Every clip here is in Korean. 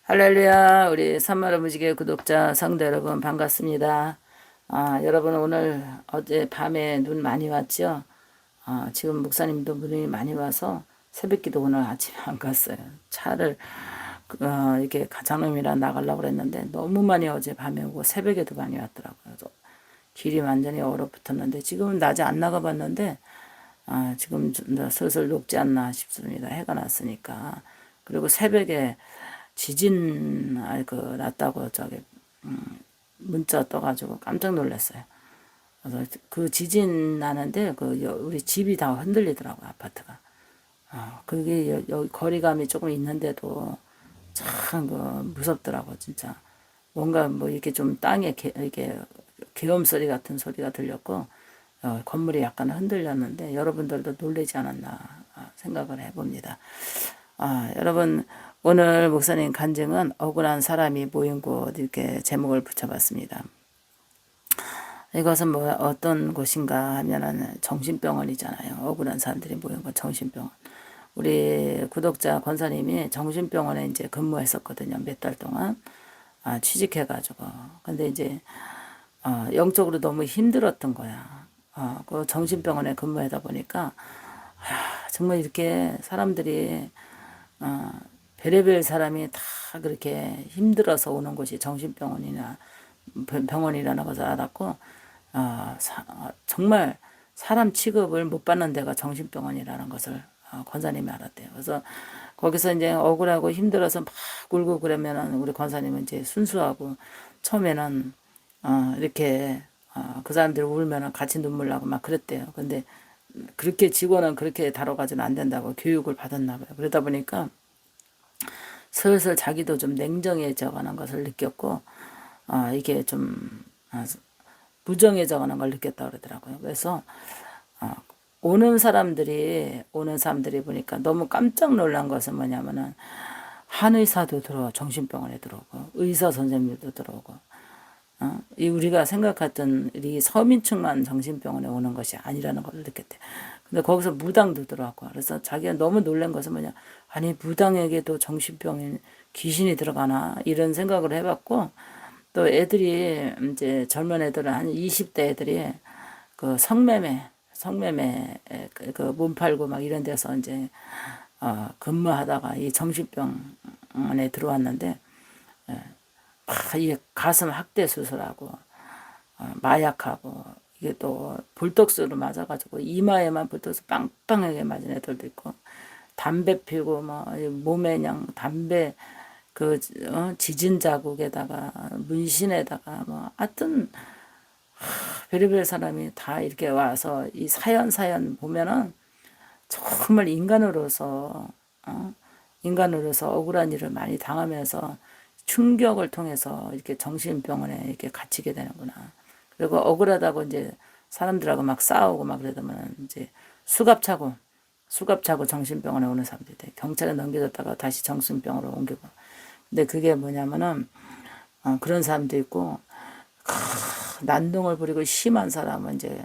할렐루야, 우리 산마루 무지개 구독자 성도 여러분 반갑습니다. 여러분 오늘 어제 밤에 눈 많이 왔죠? 지금 목사님도 눈이 많이 와서 새벽기도 오늘 아침에 안 갔어요. 차를 이렇게 장롱이랑 나가려고 그랬는데 너무 많이 어제 밤에 오고 새벽에도 많이 왔더라고요. 그래서 길이 완전히 얼어붙었는데 지금은 낮에 안 나가봤는데 지금 슬슬 녹지 않나 싶습니다. 해가 났으니까. 그리고 새벽에 지진 났다고 문자 떠가지고 깜짝 놀랐어요. 그래서 그 지진 나는데 우리 집이 다 흔들리더라고요, 아파트가. 그게 여기 거리감이 조금 있는데도 참 무섭더라고 진짜. 뭔가 뭐 이렇게 좀 땅에 이렇게 계엄 소리 같은 소리가 들렸고 건물이 약간 흔들렸는데 여러분들도 놀라지 않았나 생각을 해봅니다. 여러분 오늘 목사님 간증은 억울한 사람이 모인 곳 이렇게 제목을 붙여봤습니다. 이것은 뭐 어떤 곳인가 하면은 정신병원이잖아요. 억울한 사람들이 모인 곳 정신병원. 우리 구독자 권사님이 정신병원에 이제 근무했었거든요. 몇 달 동안 취직해가지고. 근데 이제 영적으로 너무 힘들었던 거야. 그 정신병원에 근무하다 보니까 정말 이렇게 사람들이 별의별 사람이 다 그렇게 힘들어서 오는 곳이 정신병원이나 병원이라는 것을 알았고 정말 사람 취급을 못 받는 데가 정신병원이라는 것을 권사님이 알았대요. 그래서 거기서 이제 억울하고 힘들어서 막 울고 그러면은 우리 권사님은 이제 순수하고 처음에는 이렇게 그 사람들이 울면은 같이 눈물 나고 막 그랬대요. 근데 그렇게 직원은 그렇게 다뤄가지는 안 된다고 교육을 받았나 봐요. 그러다 보니까 슬슬 자기도 좀 냉정해져 가는 것을 느꼈고 이게 좀 무정해져 가는 걸 느꼈다 그러더라고요. 그래서 오는 사람들이 보니까 너무 깜짝 놀란 것은 뭐냐면은 한의사도 들어와 정신병원에 들어오고 의사 선생님도 들어오고 이 우리가 생각했던 이 서민층만 정신병원에 오는 것이 아니라는 걸 느꼈대. 근데 거기서 무당도 들어왔고 그래서 자기가 너무 놀란 것은 뭐냐, 아니 무당에게도 정신병인 귀신이 들어가나 이런 생각을 해봤고, 또 애들이 이제 젊은 애들은 한 20대 애들이 그 성매매 몸 팔고 막 이런 데서 이제 근무하다가 이 정신병원에 들어왔는데 이게 가슴 학대 수술하고 마약하고 이게 또 볼떡스로 맞아가지고 이마에만 볼떡스 빵빵하게 맞은 애들도 있고, 담배 피고 뭐 몸에 그냥 담배 지진 자국에다가 문신에다가 뭐 하여튼 별의별 사람이 다 이렇게 와서 이 사연 보면은 정말 인간으로서 억울한 일을 많이 당하면서 충격을 통해서 이렇게 정신병원에 이렇게 갇히게 되는구나. 그리고 억울하다고 이제 사람들하고 막 싸우고 막 그러다면 이제 수갑차고 정신병원에 오는 사람들이 돼. 경찰에 넘겨졌다가 다시 정신병원으로 옮기고. 근데 그게 뭐냐면은 그런 사람도 있고 난동을 부리고 심한 사람은 이제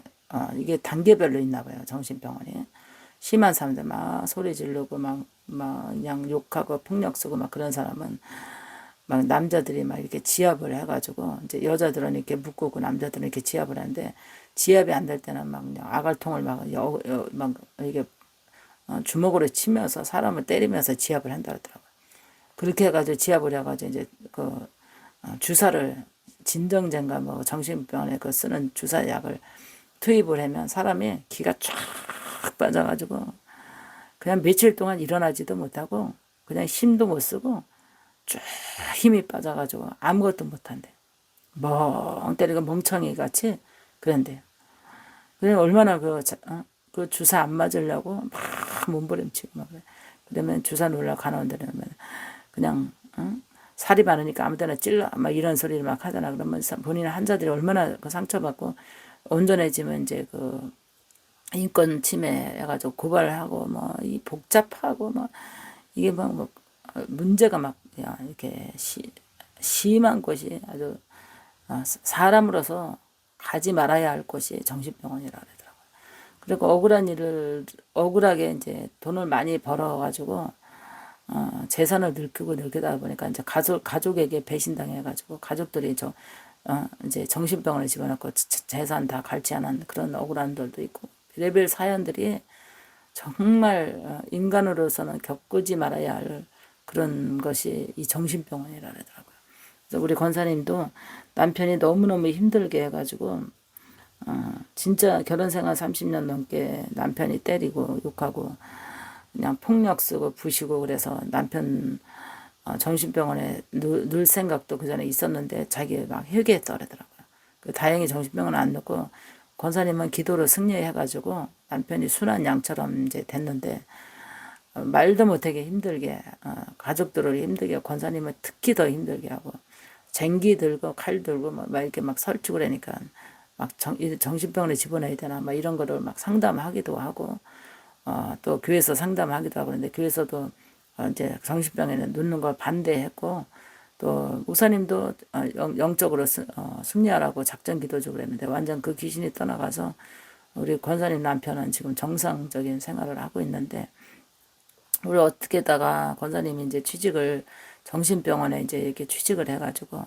이게 단계별로 있나 봐요. 정신병원이. 심한 사람들 막 소리 지르고 막 그냥 욕하고 폭력 쓰고 막 그런 사람은 막 남자들이 막 이렇게 지압을 해가지고 이제 여자들은 이렇게 묶고 남자들은 이렇게 지압을 하는데, 지압이 안 될 때는 막 그냥 아갈통을 막 이게 주먹으로 치면서 사람을 때리면서 지압을 한다 그러더라고요. 그렇게 해가지고 지압을 해가지고 이제 주사를 진정제인가 뭐 정신병원에 쓰는 주사약을 투입을 하면 사람이 기가 쫙 빠져가지고 그냥 며칠 동안 일어나지도 못하고 그냥 힘도 못 쓰고 쭉 힘이 빠져가지고 아무것도 못한대. 멍 때리고 멍청이 같이 그런데. 그래 얼마나 그 주사 안 맞으려고 막 몸부림치고 막 그래. 그러면 주사 놓으려고 가는 데는 그냥 살이 많으니까 아무데나 찔러 막 이런 소리를 막 하잖아. 그러면 본인 환자들이 얼마나 그 상처받고 온전해지면 이제 인권 침해 해가지고 고발하고 뭐 이 복잡하고 뭐 이게 뭐 문제가 막 이렇게 심한 곳이 아주 사람으로서 가지 말아야 할 곳이 정신병원이라 그러더라고요. 그리고 억울하게 이제 돈을 많이 벌어가지고 재산을 늙히다 보니까 이제 가족에게 배신당해가지고 가족들이 이제 정신병원에 집어넣고 재산 다 갈취하는 그런 억울한들도 있고 별의별 사연들이 정말 인간으로서는 겪지 말아야 할 그런 것이 이 정신병원이라 그러더라고요. 그래서 우리 권사님도 남편이 너무너무 힘들게 해가지고 진짜 결혼 생활 30년 넘게 남편이 때리고 욕하고 그냥 폭력 쓰고 부시고 그래서 남편 정신병원에 넣을 생각도 그 전에 있었는데 자기 막 회개했다 그러더라고요. 다행히 정신병원 안 넣고 권사님은 기도로 승리해가지고 남편이 순한 양처럼 이제 됐는데 말도 못하게 힘들게 가족들을 힘들게 권사님은 특히 더 힘들게 하고 쟁기 들고 칼 들고 막 이렇게 막 설치고 그러니까 막 정신병원에 집어넣어야 되나 막 이런 거를 막 상담하기도 하고 또 교회에서 상담하기도 하고 그런데 교회에서도 이제 정신병원에 넣는 걸 반대했고 또 목사님도 영적으로 승리하라고 작전 기도적으로 했는데 완전 그 귀신이 떠나가서 우리 권사님 남편은 지금 정상적인 생활을 하고 있는데 우리 어떻게다가 권사님이 이제 취직을 정신병원에 이제 이렇게 취직을 해가지고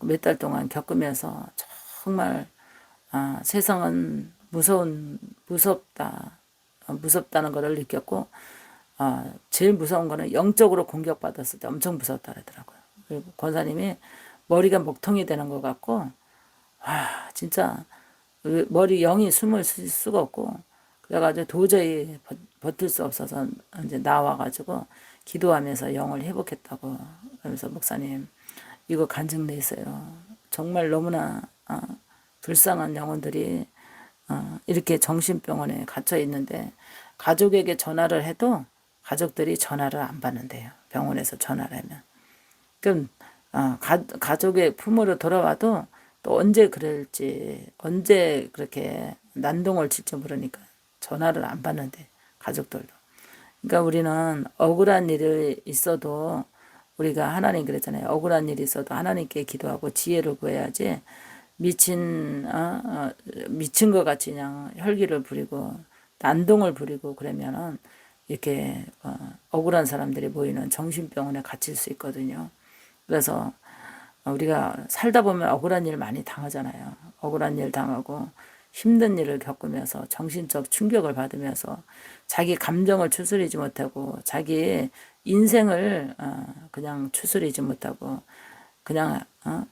몇 달 동안 겪으면서 정말 세상은 무섭다는 것을 느꼈고 제일 무서운 거는 영적으로 공격받았을 때 엄청 무섭다 그러더라고요. 그리고 권사님이 머리가 먹통이 되는 것 같고 진짜 머리 영이 숨을 쉴 수가 없고 그래가지고 도저히 버틸 수 없어서 이제 나와가지고 기도하면서 영을 회복했다고 그러면서 목사님 이거 간증 내세요. 정말 너무나 불쌍한 영혼들이 이렇게 정신병원에 gat혀 있는데 가족에게 전화를 해도 가족들이 전화를 안 받는데요. 병원에서 전화를 하면. 그럼 가족의 품으로 돌아와도 또 언제 그럴지 언제 그렇게 난동을 칠지 모르니까 전화를 안 받는데 가족들도. 그러니까 우리는 억울한 일이 있어도 우리가 하나님 그랬잖아요. 억울한 일이 있어도 하나님께 기도하고 지혜를 구해야지 미친 것 같이 그냥 혈기를 부리고 난동을 부리고 그러면은 이렇게 억울한 사람들이 모이는 정신병원에 갇힐 수 있거든요. 그래서 우리가 살다 보면 억울한 일 많이 당하잖아요. 억울한 일 당하고 힘든 일을 겪으면서 정신적 충격을 받으면서 자기 감정을 추스리지 못하고 자기 인생을 그냥 추스리지 못하고 그냥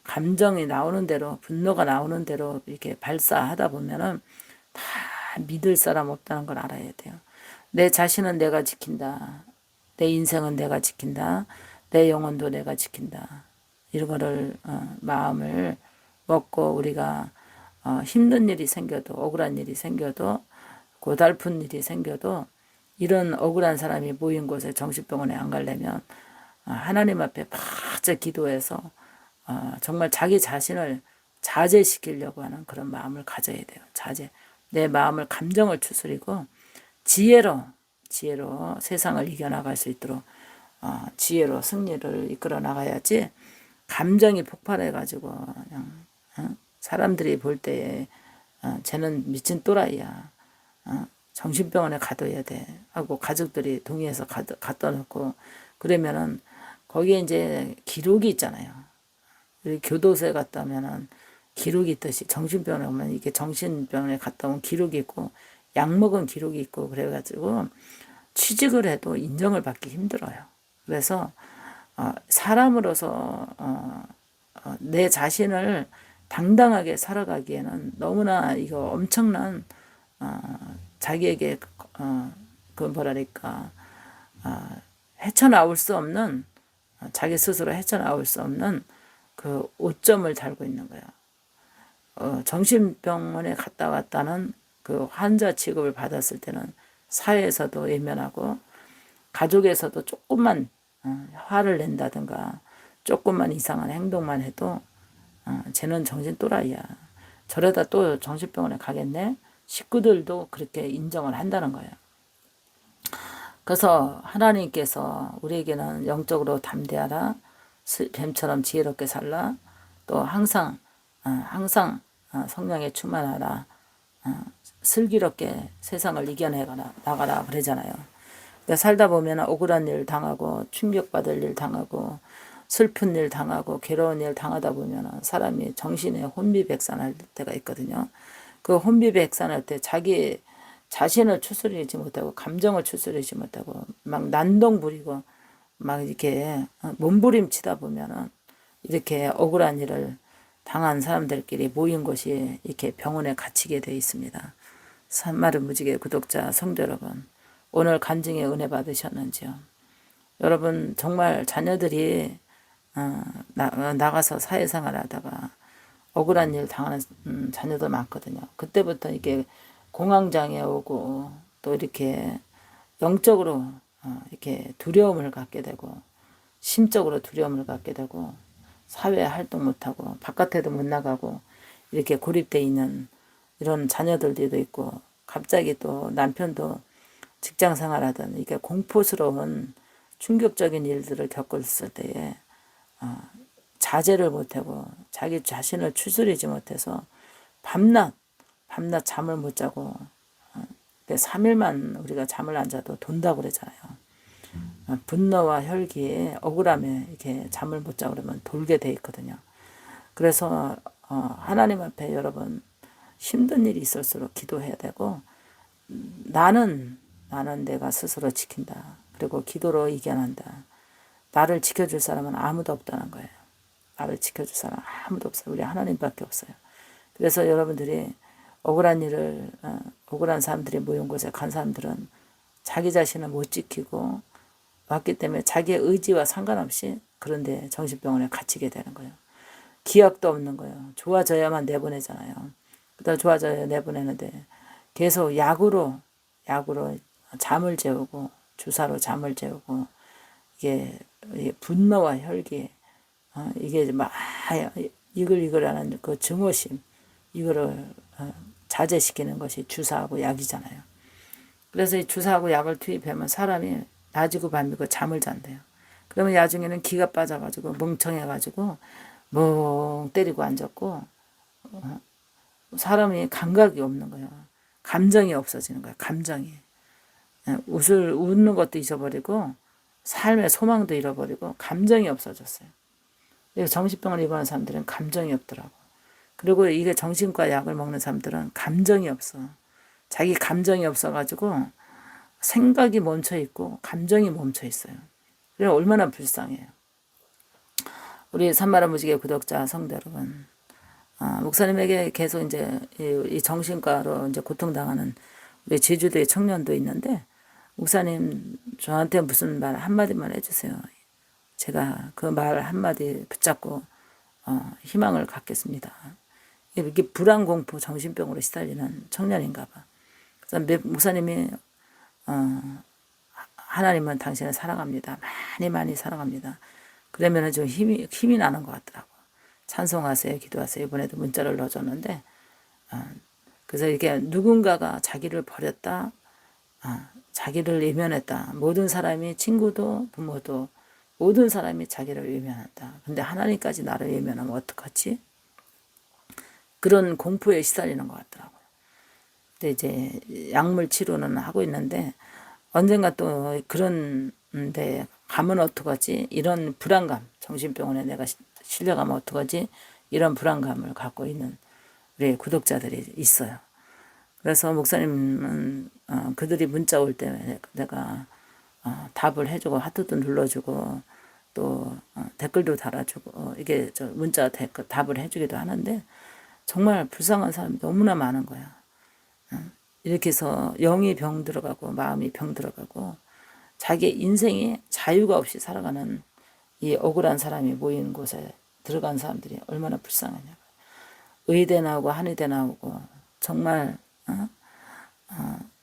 감정이 나오는 대로 분노가 나오는 대로 이렇게 발사하다 보면은 다 믿을 사람 없다는 걸 알아야 돼요. 내 자신은 내가 지킨다. 내 인생은 내가 지킨다. 내 영혼도 내가 지킨다. 이런 거를 마음을 먹고 우리가 힘든 일이 생겨도 억울한 일이 생겨도 고달픈 일이 생겨도 이런 억울한 사람이 모인 곳에 정신병원에 안 가려면 하나님 앞에 바짝 기도해서 정말 자기 자신을 자제시키려고 하는 그런 마음을 가져야 돼요. 자제. 내 마음을 감정을 추스리고 지혜로 세상을 이겨나갈 수 있도록 지혜로 승리를 이끌어 나가야지 감정이 폭발해가지고 그냥 사람들이 볼 때에 쟤는 미친 또라이야. 정신병원에 가둬야 돼. 하고 가족들이 동의해서 갖다 놓고 그러면은 거기에 이제 기록이 있잖아요. 우리 교도소에 갔다 오면은 기록이 있듯이 정신병원에 오면 이게 정신병원에 갔다 온 기록이 있고 약 먹은 기록이 있고 그래가지고 취직을 해도 인정을 받기 힘들어요. 그래서 사람으로서 내 자신을 당당하게 살아가기에는 너무나 이거 엄청난 자기에게 그 뭐랄까 헤쳐나올 수 없는 자기 스스로 헤쳐나올 수 없는 그 오점을 달고 있는 거예요. 정신병원에 갔다 왔다는 그 환자 취급을 받았을 때는 사회에서도 외면하고 가족에서도 조금만 화를 낸다든가 조금만 이상한 행동만 해도 쟤는 정신 또라이야. 저러다 또 정신병원에 가겠네. 식구들도 그렇게 인정을 한다는 거예요. 그래서 하나님께서 우리에게는 영적으로 담대하라. 뱀처럼 지혜롭게 살라. 또 항상 성령에 충만하라. 슬기롭게 세상을 이겨내거나 나가라 그러잖아요. 그러니까 살다 보면 억울한 일 당하고 충격받을 일 당하고 슬픈 일 당하고 괴로운 일 당하다 보면 사람이 정신에 혼비백산할 때가 있거든요. 그 혼비백산할 때 자기 자신을 추스리지 못하고 감정을 추스리지 못하고 막 난동 부리고 막 이렇게 몸부림치다 보면은 이렇게 억울한 일을 당한 사람들끼리 모인 곳이 이렇게 병원에 갇히게 되어 있습니다. 산마른 무지개 구독자 성도 여러분, 오늘 간증의 은혜 받으셨는지요? 여러분 정말 자녀들이 나가서 사회생활 하다가 억울한 일 당하는 자녀들 많거든요. 그때부터 이렇게 공황장애 오고 또 이렇게 영적으로 이렇게 두려움을 갖게 되고 심적으로 두려움을 갖게 되고 사회 활동 못하고 바깥에도 못 나가고 이렇게 고립돼 있는 이런 자녀들도 있고 갑자기 또 남편도 직장 생활하던 이게 공포스러운 충격적인 일들을 겪었을 때에 자제를 못하고 자기 자신을 추스리지 못해서 밤낮 잠을 못 자고 3일만 우리가 잠을 안 자도 돈다고 그러잖아요. 분노와 혈기에 억울함에 이렇게 잠을 못 자고 그러면 돌게 돼 있거든요. 그래서 하나님 앞에 여러분 힘든 일이 있을수록 기도해야 되고 나는 내가 스스로 지킨다. 그리고 기도로 이겨낸다. 나를 지켜줄 사람은 아무도 없다는 거예요. 나를 지켜줄 사람 아무도 없어요. 우리 하나님밖에 없어요. 그래서 여러분들이 억울한 일을 억울한 사람들이 모인 곳에 간 사람들은 자기 자신을 못 지키고 왔기 때문에 자기의 의지와 상관없이 그런데 정신병원에 갇히게 되는 거예요. 기약도 없는 거예요. 좋아져야만 내보내잖아요. 그다음 좋아져야 내보내는데 계속 약으로 잠을 재우고 주사로 잠을 재우고 이게 분노와 혈기 이게 막 이글이글하는 그 증오심 이거를 자제시키는 것이 주사하고 약이잖아요. 그래서 이 주사하고 약을 투입하면 사람이 낮이고 밤이고 잠을 잔대요. 그러면 나중에는 기가 빠져가지고 멍청해가지고 멍 때리고 앉았고 사람이 감각이 없는 거예요. 감정이 없어지는 거예요. 감정이. 웃는 것도 잊어버리고 삶의 소망도 잃어버리고 감정이 없어졌어요. 정신병을 입원한 사람들은 감정이 없더라고. 그리고 이게 정신과 약을 먹는 사람들은 감정이 없어. 자기 감정이 없어가지고 생각이 멈춰있고 감정이 멈춰있어요. 그래 얼마나 불쌍해요. 우리 산마라 무지개 구독자 성도 여러분, 목사님에게 계속 이제 이 정신과로 이제 고통당하는 우리 제주도의 청년도 있는데 목사님 저한테 무슨 말 한마디만 해주세요. 제가 그 말 한마디 붙잡고 희망을 갖겠습니다. 이게 불안공포 정신병으로 시달리는 청년인가 봐. 그래서 목사님이 하나님은 당신을 사랑합니다. 많이 사랑합니다. 그러면 좀 힘이 나는 것 같더라고. 찬송하세요, 기도하세요. 이번에도 문자를 넣어줬는데 그래서 이게 누군가가 자기를 버렸다, 자기를 외면했다. 모든 사람이 친구도 부모도 모든 사람이 자기를 외면한다. 근데 하나님까지 나를 외면하면 어떡하지? 그런 공포에 시달리는 것 같더라고요. 근데 이제 약물 치료는 하고 있는데 언젠가 또 그런데 가면 어떡하지? 이런 불안감, 정신병원에 내가 실려가면 어떡하지? 이런 불안감을 갖고 있는 우리 구독자들이 있어요. 그래서 목사님은 그들이 문자 올 때 내가 답을 해주고 하트도 눌러주고 또 댓글도 달아주고 이게 저 문자 댓글 답을 해주기도 하는데 정말 불쌍한 사람이 너무나 많은 거야. 이렇게 해서 영이 병 들어가고 마음이 병 들어가고 자기 인생이 자유가 없이 살아가는 이 억울한 사람이 모인 곳에 들어간 사람들이 얼마나 불쌍하냐고. 의대 나오고 한의대 나오고 정말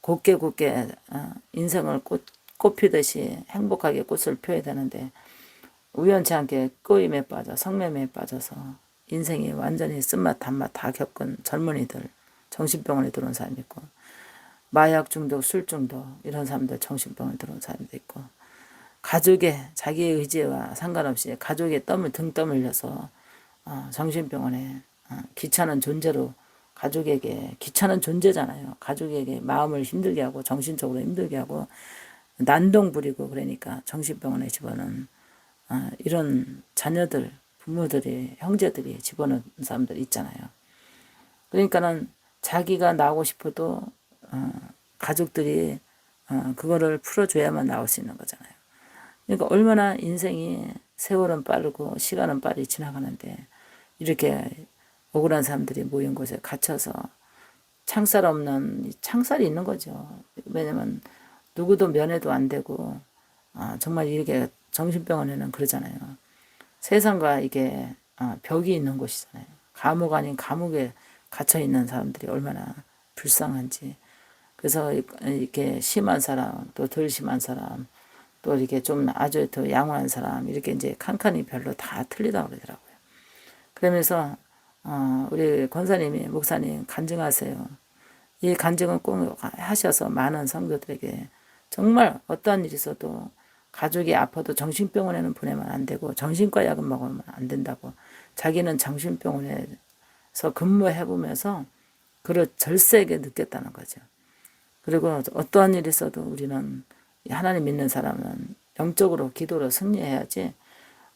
곱게 인생을 꽃 피듯이 행복하게 꽃을 펴야 되는데 우연치 않게 꼬임에 빠져 성매매에 빠져서 인생이 완전히 쓴맛 단맛 다 겪은 젊은이들 정신병원에 들어온 사람이 있고 마약 중독, 술 중독 이런 사람들 정신병원에 들어온 사람도 있고 가족의 자기의 의지와 상관없이 가족의 등 떠밀려서 정신병원에 귀찮은 존재로 가족에게 귀찮은 존재잖아요. 가족에게 마음을 힘들게 하고 정신적으로 힘들게 하고 난동 부리고 그러니까 정신병원에 집어넣은 이런 자녀들, 부모들이, 형제들이 집어넣은 사람들 있잖아요. 그러니까는 자기가 나오고 싶어도 가족들이 그거를 풀어줘야만 나올 수 있는 거잖아요. 그러니까 얼마나 인생이 세월은 빠르고 시간은 빨리 지나가는데 이렇게 억울한 사람들이 모인 곳에 갇혀서 창살 없는 창살이 있는 거죠. 왜냐면 누구도 면회도 안 되고 정말 이렇게 정신병원에는 그러잖아요. 세상과 이게 벽이 있는 곳이잖아요. 감옥 아닌 감옥에 갇혀 있는 사람들이 얼마나 불쌍한지. 그래서 이렇게 심한 사람, 또 덜 심한 사람, 또 이렇게 좀 아주 더 양호한 사람, 이렇게 이제 칸칸이 별로 다 틀리다고 그러더라고요. 그러면서 우리 권사님이, 목사님 간증하세요. 이 간증은 꼭 하셔서 많은 성도들에게 정말 어떠한 일이 있어도 가족이 아파도 정신병원에는 보내면 안 되고 정신과 약은 먹으면 안 된다고 자기는 정신병원에서 근무해보면서 그걸 절세게 느꼈다는 거죠. 그리고 어떠한 일이 있어도 우리는 하나님 믿는 사람은 영적으로 기도로 승리해야지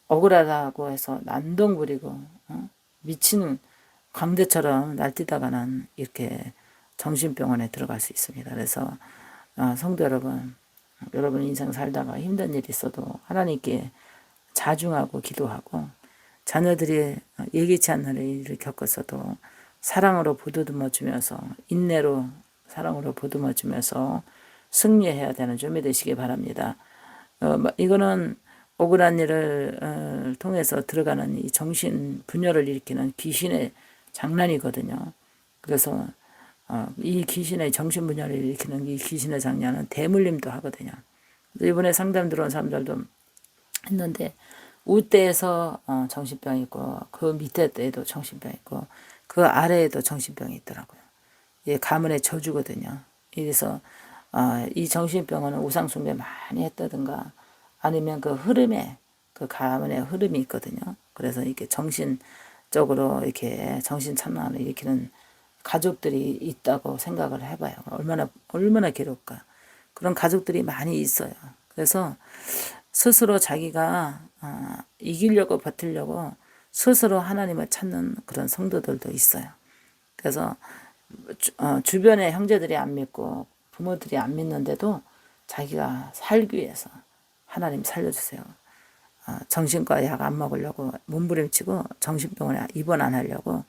억울하다고 해서 난동 부리고 미친 광대처럼 날뛰다가는 이렇게 정신병원에 들어갈 수 있습니다. 그래서 성도 여러분, 여러분 인생 살다가 힘든 일이 있어도 하나님께 자중하고 기도하고 자녀들이 예기치 않는 일을 겪었어도 사랑으로 보듬어 주면서 인내로 사랑으로 보듬어 주면서 승리해야 되는 준비 되시기 바랍니다. 이거는 억울한 일을 통해서 들어가는 이 정신 분열을 일으키는 귀신의 장난이거든요. 그래서 이 귀신의 정신 분열을 일으키는 이 귀신의 장난은 대물림도 하거든요. 이번에 상담 들어온 사람들도 했는데 우대에서 정신병이 있고 그 밑에 때에도 정신병이 있고 그 아래에도 정신병이 있더라고요. 이게 가문의 저주거든요. 그래서 이 정신병원은 우상숭배 많이 했다든가 아니면 그 흐름에 그 가문의 흐름이 있거든요. 그래서 이렇게 정신적으로 이렇게 정신 착란을 일으키는 가족들이 있다고 생각을 해봐요. 얼마나 괴로울까. 그런 가족들이 많이 있어요. 그래서 스스로 자기가 이기려고 버티려고 스스로 하나님을 찾는 그런 성도들도 있어요. 그래서 주변의 형제들이 안 믿고 부모들이 안 믿는데도 자기가 살기 위해서 하나님 살려주세요. 정신과 약 안 먹으려고 몸부림치고 정신병원에 입원 안 하려고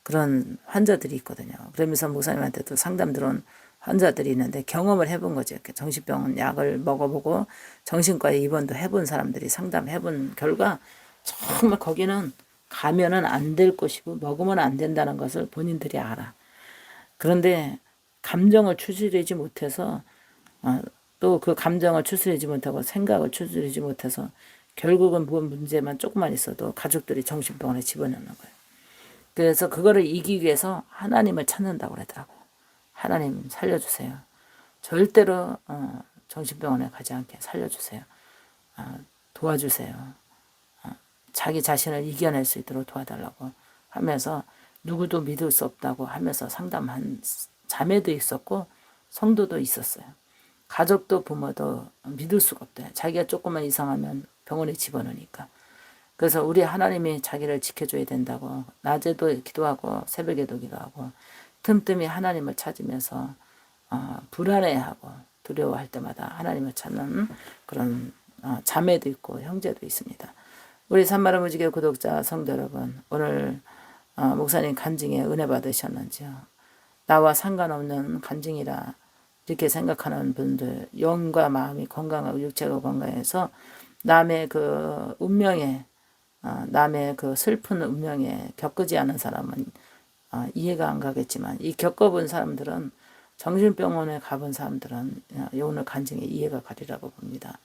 그런 환자들이 있거든요. 그러면서 목사님한테도 상담 들어온 환자들이 있는데 경험을 해본 거죠. 정신병원 약을 먹어보고 정신과에 입원도 해본 사람들이 상담해본 결과 정말 거기는 가면은 안 될 것이고 먹으면 안 된다는 것을 본인들이 알아. 그런데 감정을 추스리지 못해서 또 그 감정을 추스리지 못하고 생각을 추스리지 못해서 결국은 뭔 문제만 조금만 있어도 가족들이 정신병원에 집어넣는 거예요. 그래서 그거를 이기기 위해서 하나님을 찾는다고 그러더라고요. 하나님 살려주세요. 절대로 정신병원에 가지 않게 살려주세요. 도와주세요. 자기 자신을 이겨낼 수 있도록 도와달라고 하면서 누구도 믿을 수 없다고 하면서 상담한 자매도 있었고 성도도 있었어요. 가족도 부모도 믿을 수가 없대요. 자기가 조금만 이상하면 병원에 집어넣으니까. 그래서 우리 하나님이 자기를 지켜줘야 된다고 낮에도 기도하고 새벽에도 기도하고 틈틈이 하나님을 찾으면서 불안해하고 두려워할 때마다 하나님을 찾는 그런 자매도 있고 형제도 있습니다. 우리 산마루 무지개 구독자 성도 여러분, 오늘 목사님 간증에 은혜 받으셨는지요? 나와 상관없는 간증이라 이렇게 생각하는 분들, 영과 마음이 건강하고 육체가 건강해서 남의 그 운명에 남의 그 슬픈 운명에 겪지 않은 사람은 이해가 안 가겠지만 이 겪어본 사람들은 정신병원에 가본 사람들은 오늘 간증에 이해가 가리라고 봅니다.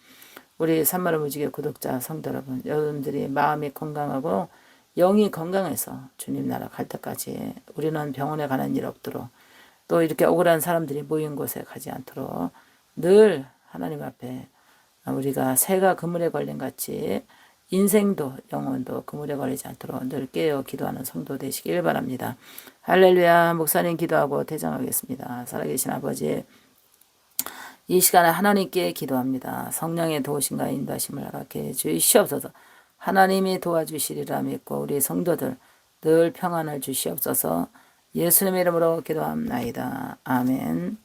우리 산마루 무지개 구독자 성도 여러분, 여러분들이 마음이 건강하고 영이 건강해서 주님 나라 갈 때까지 우리는 병원에 가는 일 없도록 또 이렇게 억울한 사람들이 모인 곳에 가지 않도록 늘 하나님 앞에 우리가 새가 그물에 걸린 같이 인생도 영혼도 그물에 걸리지 않도록 늘 깨어 기도하는 성도 되시길 바랍니다. 할렐루야. 목사님 기도하고 대장하겠습니다. 살아계신 아버지, 이 시간에 하나님께 기도합니다. 성령의 도우심과 인도하심을 허락해 주시옵소서. 하나님이 도와주시리라 믿고 우리 성도들 늘 평안을 주시옵소서. 예수님의 이름으로 기도합나이다. 아멘.